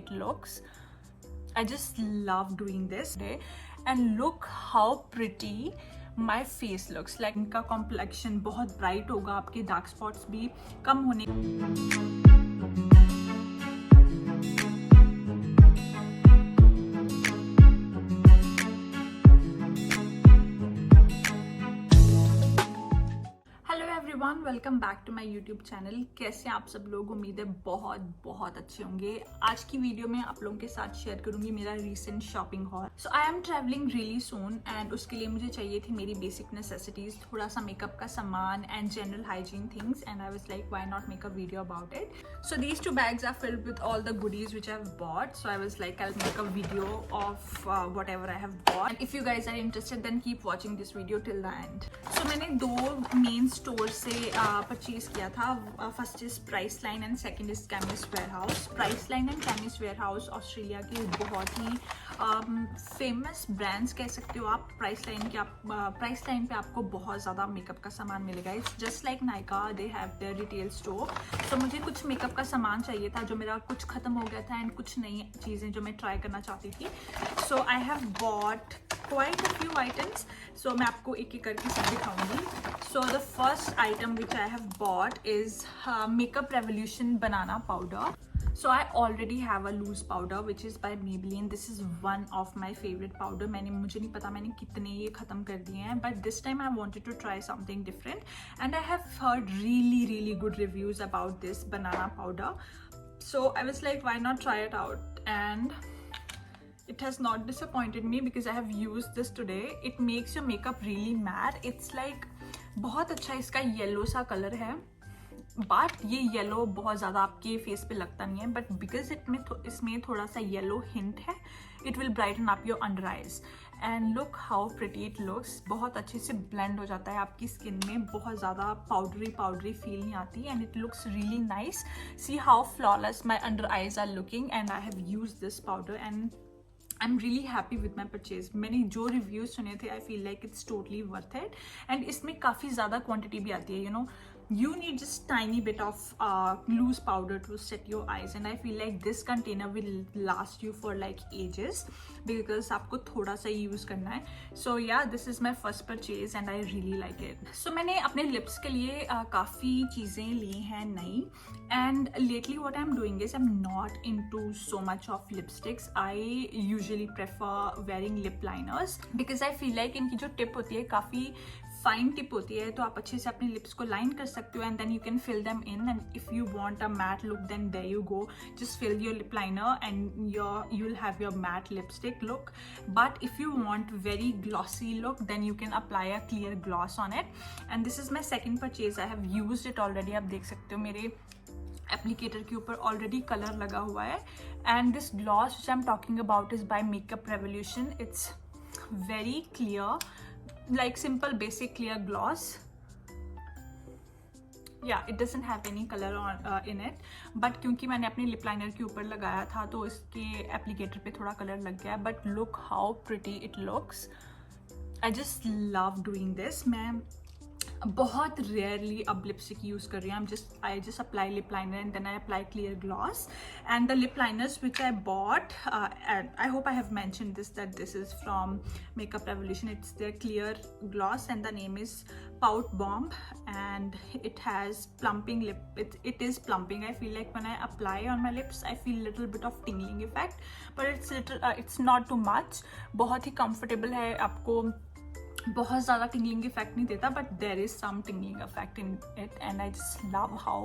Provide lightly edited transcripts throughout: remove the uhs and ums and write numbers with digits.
it looks. I just love doing this today, and look how pretty my face looks like. इनका complexion बहुत bright होगा, आपके dark spots भी कम होने. Everyone, welcome back to my YouTube channel. कैसे आप सब लोग? उम्मीद है बहुत बहुत अच्छे होंगे. आज की वीडियो में आप लोगों के साथ शेयर करूंगी मेरा recent shopping hall. So I am travelling really soon and उसके लिए मुझे चाहिए थी मेरी बेसिक नेसेसिटीज, थोड़ा सा मेकअप का सामान and general hygiene things, and I was like why not make a video about it. So these 2 bags are filled with all the goodies which I've bought. So I was like, I'll make a video of whatever I have bought. And if you guys are interested, then keep watching this video till the end. So मैंने 2 main store से purchase किया था. First is price line and second is chemist warehouse. Price line and chemist warehouse Australia के बहुत ही famous brands कह सकते हो आप. प्राइस लाइन पे आपको बहुत ज़्यादा मेकअप का सामान मिलेगा. It's just like Nykaa, they have their retail store. तो मुझे कुछ मेकअप का सामान चाहिए था जो मेरा कुछ ख़त्म हो गया था एंड कुछ नई चीज़ें जो मैं ट्राई करना चाहती थी. So I have bought quite a few items. So मैं आपको एक एक करके सब दिखाऊंगी. So the first item which I have bought is Makeup Revolution banana powder. So I already have a loose powder which is by Maybelline. This is one of my favorite powder. मुझे नहीं पता मैंने कितने ये ख़त्म कर दिए हैं, but this time I wanted to try something different and I have heard really good reviews about this banana powder. So I was like, why not try it out? And it has not disappointed me because I have used this today. It makes your makeup really matte. It's like बहुत अच्छा इसका yellow सा colour है, but ये yellow बहुत ज़्यादा आपके face पे लगता नहीं है, बट बिकॉज इसमें थोड़ा सा येलो हिंट है, it will brighten up your under eyes. And look how pretty it looks. बहुत अच्छे से ब्लेंड हो जाता है आपकी स्किन में, बहुत ज़्यादा पाउडरी फील नहीं आती, and it looks really nice. See how flawless my under eyes are looking, and I have use this powder and I am really happy with my purchase. मैंने जो रिव्यूज़ सुने थे, I feel like it's totally worth it. And इसमें काफ़ी ज़्यादा quantity भी आती है. You know, you need just tiny bit of loose powder to set your eyes, and I feel like this container will last you for like ages because आपको थोड़ा सा use करना है. So yeah, this is my first purchase and I really like it. So मैंने अपने lips के लिए काफ़ी चीज़ें ली हैं नई, and lately what I'm doing is I'm not into so much of lipsticks. I usually prefer wearing lip liners because I feel like इनकी जो टिप होती है काफ़ी फाइन टिप होती है, तो आप अच्छे से अपने लिप्स को लाइन कर सकते हो and then you can fill them in. And if you want a matte look then there you go, just fill your lip liner and you will have your matte lipstick look. But if you want very glossy look then you can apply a clear gloss on it. And this is my second purchase. I have used it already. आप देख सकते हो मेरे applicator के ऊपर already colour लगा हुआ है. And this gloss which I am talking about is by makeup Revolution. It's very clear, like simple basic clear gloss. Yeah, it doesn't have any color on in it, but क्योंकि मैंने अपने lip liner के ऊपर लगाया था तो इसके applicator पे थोड़ा कलर लग गया. But look how pretty it looks. I just love doing this. मैं बहुत रेयरली अब लिपस्टिक यूज़ कर रही हूँ. I just apply lip liner and then I apply clear gloss. And the lip liners which I bought, I hope I have mentioned this that this is from Makeup Revolution. It's the clear gloss and the name is Pout Bomb, and it has plumping lip. It is plumping. I feel like when I apply on my lips, I feel little bit of tingling effect, but it's not too much. बहुत ही comfortable है, आपको बहुत ज़्यादा tingling effect नहीं देता, but there is some tingling effect in it, and I just love how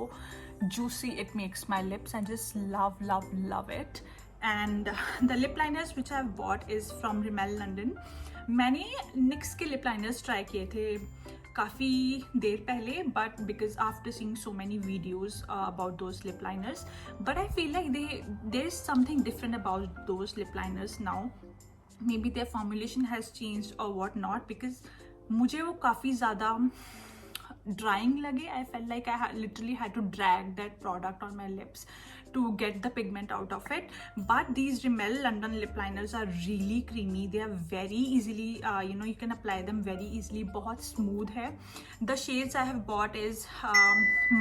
juicy it makes my lips. I just love it. And the lip liners which I have bought is from Rimmel London. मैंने NYX के lip liners try किए थे काफ़ी देर पहले, but because after seeing so many videos about those lip liners, but I feel like there is something different about those lip liners now. Maybe their formulation has changed or what not, because मुझे वो काफ़ी ज़्यादा drying lage. I felt like I literally had to drag that product on my lips to get the pigment out of it. But these Rimmel London lip liners are really creamy. They are very easily, you can apply them very easily. बहुत smooth है. The shades I have bought is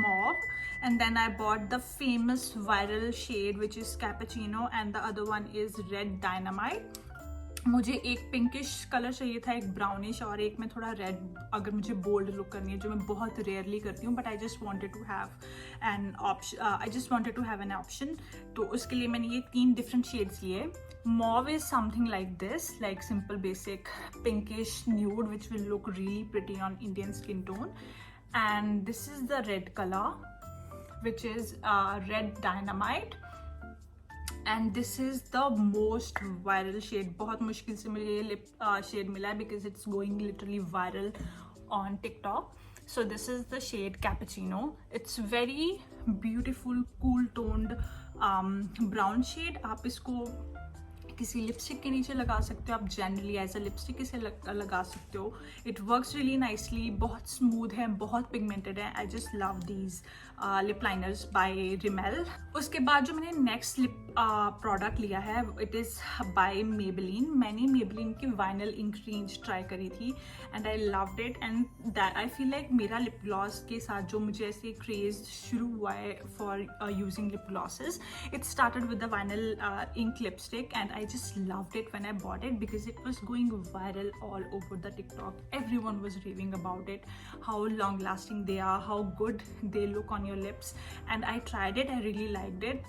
mauve, and then I bought the famous viral shade which is cappuccino, and the other one is red dynamite. मुझे एक pinkish colour चाहिए था, एक brownish और एक में थोड़ा रेड, अगर मुझे बोल्ड लुक करनी है, जो मैं बहुत रेयरली करती हूँ. But I just wanted to have an option. तो उसके लिए मैंने ये 3 डिफरेंट शेड्स लिए. Mauve is something like this, like simple basic pinkish nude which will look really pretty on Indian skin tone. And this is the red color which is red dynamite. And this is the most viral shade. बहुत मुश्किल से मुझे ये lip shade मिला है because it's going literally viral on TikTok. So this is the shade cappuccino. It's very beautiful, cool toned brown shade. आप इसको किसी लिपस्टिक के नीचे लगा सकते हो, आप जनरली एज अ लिपस्टिक इसे लगा सकते हो. It works really nicely. बहुत स्मूथ है, बहुत पिगमेंटेड है. I just love these lip liners by Rimmel. उसके बाद जो मैंने नेक्स्ट लिप प्रोडक्ट लिया है, इट इज़ बाय मेबेलिन. मैंने मेबेलिन की वाइनल इंक रेंज ट्राई करी थी and I loved it. And that I feel like मेरा लिप ग्लॉस के साथ जो मुझे ऐसे क्रेज शुरू हुआ है for using lip glosses, it started with the vinyl ink lipstick and I just loved it when I bought it because it was going viral all over the TikTok. Everyone was raving about it, how long lasting they are, how good they look on your lips, and I tried it. I really liked it.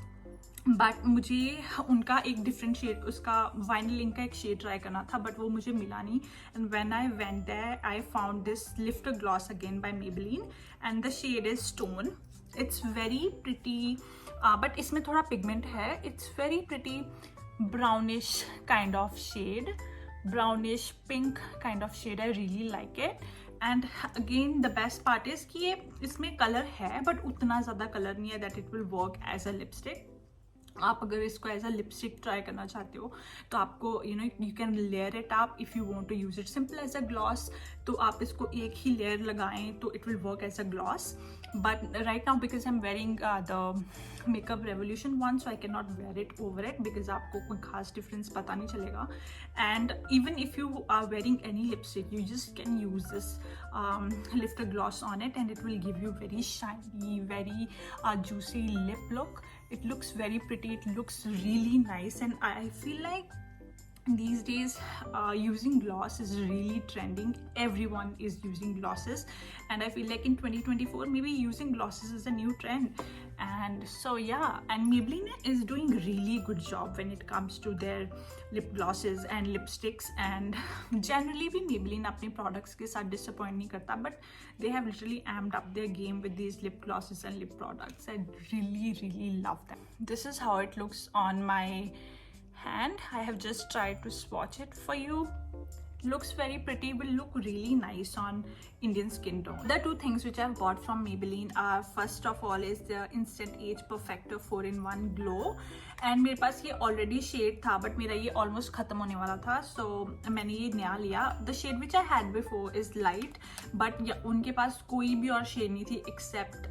But मुझे उनका एक different shade, उसका vinyl ink का एक shade try करना था, but वो मुझे मिला नहीं. And when I went there I found this lift gloss again by Maybelline and the shade is stone. It's very pretty, but इसमें थोड़ा पिगमेंट है. It's very pretty brownish kind of shade, brownish pink kind of shade. I really like it. And again the best part is कि ये इसमें colour है but उतना ज़्यादा colour नहीं है that it will work as a lipstick. आप अगर इसको एज अ लिपस्टिक ट्राई करना चाहते हो तो आपको you can layer it up if you want to use it simple as a gloss. तो आप इसको एक ही लेयर लगाएं तो it will work as a gloss. But right now because I am wearing the Makeup Revolution one, so I can not wear it over it because आपको कोई खास डिफरेंस पता नहीं चलेगा. And even if you are wearing any lipstick you just can use this lift a gloss on it and it will give you very shiny, very juicy lip look. It looks very pretty, it looks really nice, and I feel like these days using gloss is really trending. Everyone is using glosses, and I feel like in 2024 maybe using glosses is a new trend. And so yeah, and Maybelline is doing really good job when it comes to their lip glosses and lipsticks, and generally भी Maybelline अपने products के साथ disappoint नहीं करता, but they have literally amped up their game with these lip glosses and lip products. I really love them. This is how it looks on my hand. I have just tried to swatch it for you. Looks very pretty, will look really nice on Indian skin tone. The two things which I've bought from Maybelline are, first of all is the Instant Age Perfector 4-in-1 Glow. And मेरे पास ये already shade था but मेरा ये almost खत्म होने वाला था, सो मैंने ये नया लिया. The shade which I had before is light, but उनके पास कोई भी और शेड नहीं थी except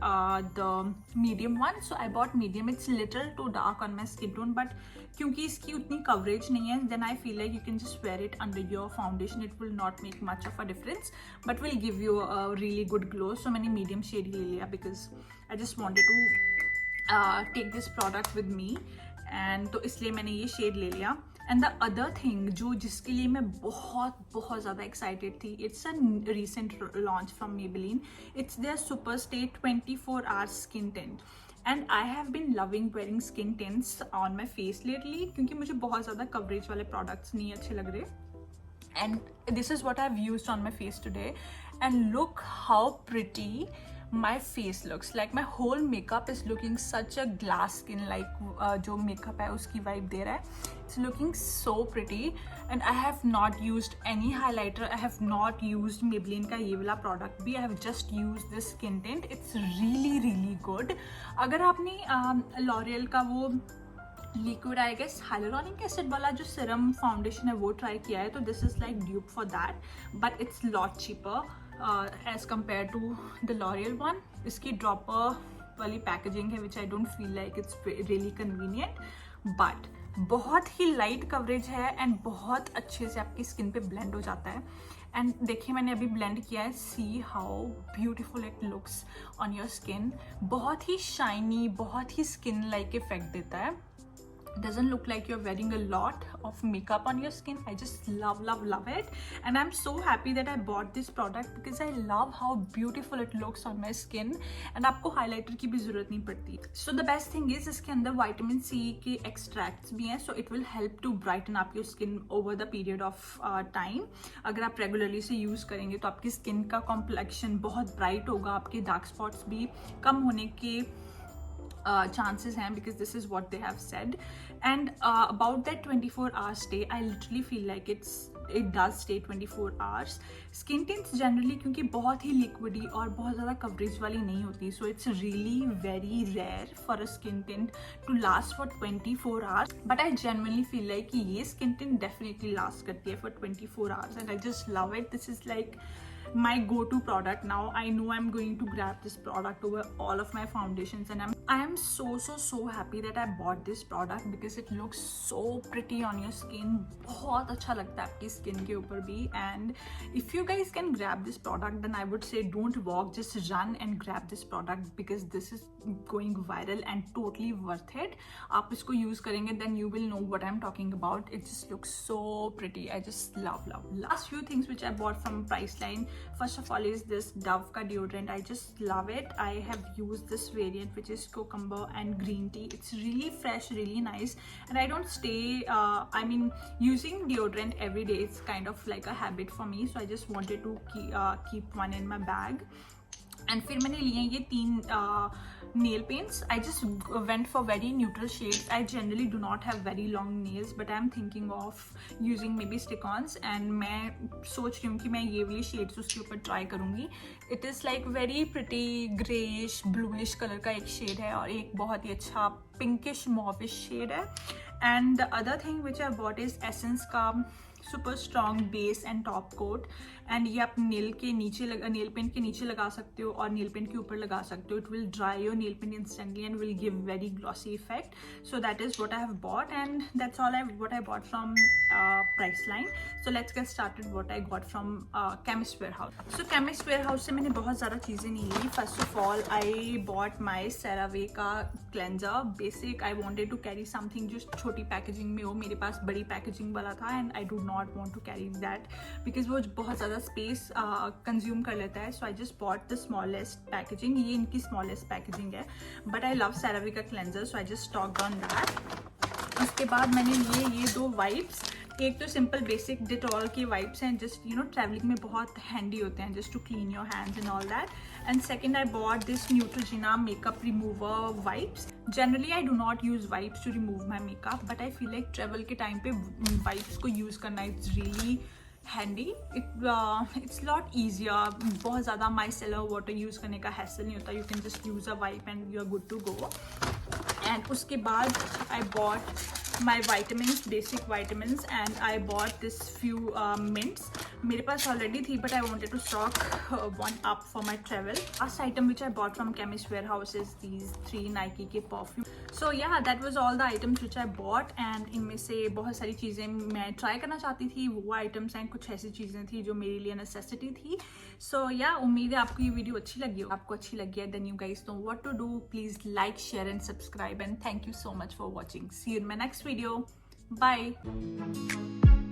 the medium one, so I bought medium. It's little too dark on my skin tone, but क्योंकि इसकी उतनी कवरेज नहीं है, then I feel like you can just wear it under your foundation. It will not make much of a difference but will give you a really good glow. So मैंने medium shade ले लिया because I just wanted to take this product with me, and तो इसलिए मैंने ये shade ले लिया. And the other thing जिसके लिए मैं बहुत ज़्यादा एक्साइटेड थी, it's a recent launch from Maybelline. It's their super stay 24 hours skin tint, and I have been loving wearing skin tints on my face lately, क्योंकि मुझे बहुत ज़्यादा कवरेज वाले प्रोडक्ट्स नहीं अच्छे लग रहे. And this is what I've used on my face today, and look how pretty my face looks. Like my whole makeup is looking such a glass skin, like जो makeup है उसकी vibe दे रहा है. It's looking so pretty, and I have not used any highlighter. I have not used Maybelline का ये वाला product भी. I have just used this skin tint. It's really good. अगर आपने L'Oreal का वो liquid I guess hyaluronic acid वाला जो सीरम फाउंडेशन है वो ट्राई किया है, तो this is like dupe for that, but it's lot cheaper as compared to the L'Oreal one. इसकी ड्रॉपर वाली पैकेजिंग है which I don't feel like it's really convenient, but बहुत ही लाइट कवरेज है एंड बहुत अच्छे से आपकी स्किन पे ब्लेंड हो जाता है। एंड देखिए मैंने अभी ब्लेंड किया है, see how beautiful it looks on your skin. बहुत ही शाइनी, बहुत ही स्किन लाइक इफेक्ट देता है। Doesn't look like you're wearing a lot of makeup on your skin. I just love it, and I'm so happy that I bought this product because I love how beautiful it looks on my skin and आपको highlighter की भी जरूरत नहीं पड़ती। So the best thing is इसके अंदर vitamin C के extracts भी हैं, so it will help to brighten up your skin over the period of time। अगर आप regularly से use करेंगे तो आपकी skin का complexion बहुत bright होगा, आपके dark spots भी कम होने के chances हैं, because this is what they have said। And about that 24 hour stay, I literally feel like it does stay 24 hours। Skin tints generally क्योंकि बहुत ही liquidy और बहुत ज़्यादा coverage वाली नहीं होती, so it's really very rare for a skin tint to last for 24 hours। But I genuinely feel like कि ये skin tint definitely last करती है for 24 hours, and I just love it। This is like my go-to product now। I know I'm going to grab this product over all of my foundations, and I am so happy that I bought this product because it looks so pretty on your skin। बहुत अच्छा लगता है आपकी skin के ऊपर भी। And if you guys can grab this product, then I would say don't walk, just run and grab this product because this is going viral and totally worth it। आप इसको use करेंगे then you will know what I'm talking about। It just looks so pretty। I just love। Last few things which I bought from Priceline, first of all is this Dove ka deodorant। I just love it। I have used this variant which is cucumber and green tea। It's really fresh, really nice, and I don't stay using deodorant every day, it's kind of like a habit for me, so I just wanted to keep one in my bag। And फिर मैंने लिए ये 3 nail paints। I just went for very neutral shades। I generally do not have very long nails, but I'm thinking of using maybe stick-ons, and मैं सोच रही हूँ कि मैं ये वाली shades उसके ऊपर ट्राई करूँगी। It is like very pretty grayish bluish colour का एक शेड है और एक बहुत ही अच्छा pinkish mauvish शेड है। And the other thing which I bought is Essence का super strong base and top coat, and ये आप नेल पेंट के नीचे लगा सकते हो और नेल पेंट के ऊपर लगा सकते हो। It will dry your nail paint instantly and will give very glossy effect. So that is what I have bought, and that's all what I bought from Priceline। So let's get started what I got from Chemist Warehouse। So Chemist Warehouse से मैंने बहुत ज़्यादा चीज़ें नहीं ली। First of all I bought my CeraVe का cleanser basic. I wanted to carry something जो छोटी पैकेजिंग में हो, मेरे पास बड़ी पैकेजिंग वाला था and I do not want to carry that because वो बहुत ज़्यादा स्पेस कंज्यूम कर लेता है। So I just bought the smallest packaging. ये इनकी स्मॉलेस्ट पैकेजिंग है, बट आई लव CeraVe का cleanser, so I just stocked on that. उसके बाद मैंने ये 2 वाइप्स, एक तो सिंपल बेसिक डिटॉल के वाइप्स हैं, जस्ट ट्रैवलिंग में बहुत हैंडी होते हैं just to clean your hands and all that. And second I bought this Neutrogena makeup remover wipes. Generally I do not use wipes to remove my makeup, but I feel like travel के time पे wipes को use करना it's really handy. It's lot easier. बहुत ज़्यादा micellar water use करने का hassle नहीं होता। You can just use a wipe and you are good to go. And उसके बाद I bought my vitamins, basic vitamins, and I bought this few mints। मेरे पास already थी, but I wanted to stock one up for my travel। Last item which I bought from Chemist Warehouse is these 3 Nike के perfume। So yeah, that was all the items which I bought, and इनमें से बहुत सारी चीज़ें मैं try करना चाहती थी, वो items हैं, कुछ ऐसी चीज़ें थी जो मेरे लिए necessity थी। So yeah, उम्मीद है आपको ये वीडियो अच्छी लगी हो। आपको अच्छी लगी है then you guys know what to do। Please like, share and subscribe, and thank you so much for watching। See you in my next video। Bye।